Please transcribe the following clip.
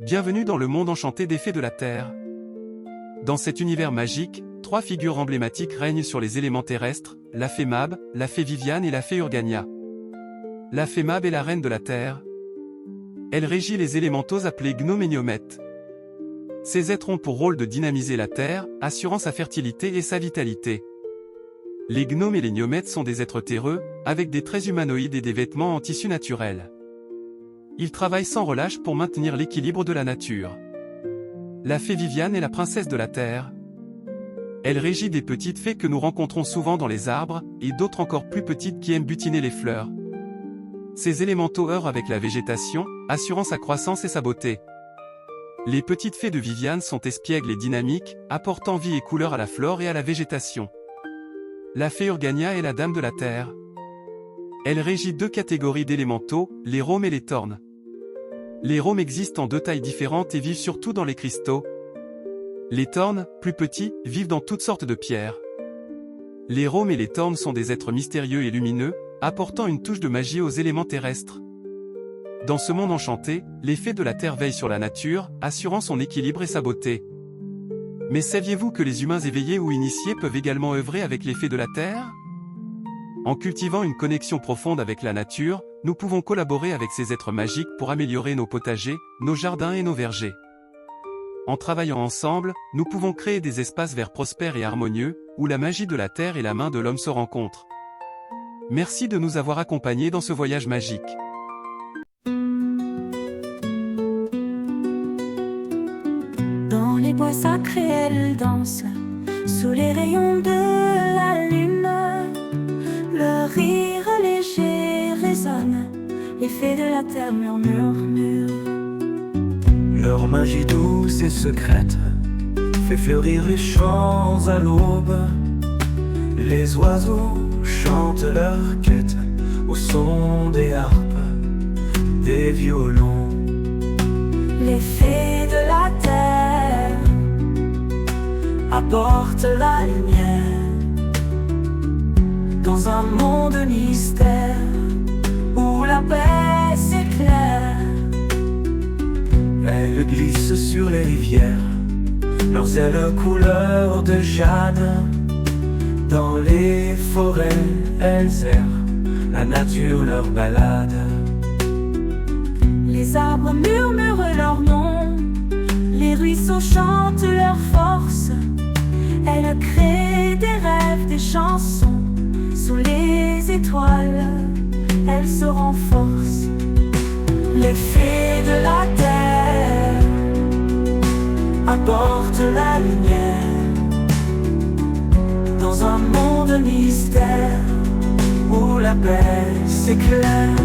Bienvenue dans le monde enchanté des fées de la Terre. Dans cet univers magique, trois figures emblématiques règnent sur les éléments terrestres, la fée Mab, la fée Viviane et la fée Urgania. La fée Mab est la reine de la Terre. Elle régit les élémentaux appelés gnomes et gnomettes. Ces êtres ont pour rôle de dynamiser la Terre, assurant sa fertilité et sa vitalité. Les gnomes et les gnomettes sont des êtres terreux, avec des traits humanoïdes et des vêtements en tissu naturel. Ils travaillent sans relâche pour maintenir l'équilibre de la nature. La fée Viviane est la princesse de la Terre. Elle régit des petites fées que nous rencontrons souvent dans les arbres, et d'autres encore plus petites qui aiment butiner les fleurs. Ces élémentaux heurtent avec la végétation, assurant sa croissance et sa beauté. Les petites fées de Viviane sont espiègles et dynamiques, apportant vie et couleur à la flore et à la végétation. La fée Urgania est la dame de la Terre. Elle régit deux catégories d'élémentaux, les rhomes et les tornes. Les rhomes existent en deux tailles différentes et vivent surtout dans les cristaux. Les tornes, plus petits, vivent dans toutes sortes de pierres. Les rhomes et les tornes sont des êtres mystérieux et lumineux, apportant une touche de magie aux éléments terrestres. Dans ce monde enchanté, les fées de la Terre veillent sur la nature, assurant son équilibre et sa beauté. Mais saviez-vous que les humains éveillés ou initiés peuvent également œuvrer avec les fées de la Terre ? En cultivant une connexion profonde avec la nature, nous pouvons collaborer avec ces êtres magiques pour améliorer nos potagers, nos jardins et nos vergers. En travaillant ensemble, nous pouvons créer des espaces verts prospères et harmonieux, où la magie de la Terre et la main de l'homme se rencontrent. Merci de nous avoir accompagnés dans ce voyage magique. Dans les bois sacrés, elle danse, sous les rayons de la lune. Le rire léger résonne, les fées de la Terre murmurent. Leur magie douce et secrète fait fleurir les champs à l'aube. Les oiseaux chantent leur quête au son des harpes, des violons. Les fées de la Terre apportent la lumière dans un monde mystère où la paix s'éclaire. Elles glissent sur les rivières, leurs ailes couleur de jade. Dans les forêts, elles errent, la nature leur balade. Les arbres murmurent leur nom, les ruisseaux chantent leur force. Elles créent des rêves, des chansons, sous les étoiles, elles se renforcent. Les fées de la Terre apportent la lumière dans un monde mystère où la paix s'éclaire.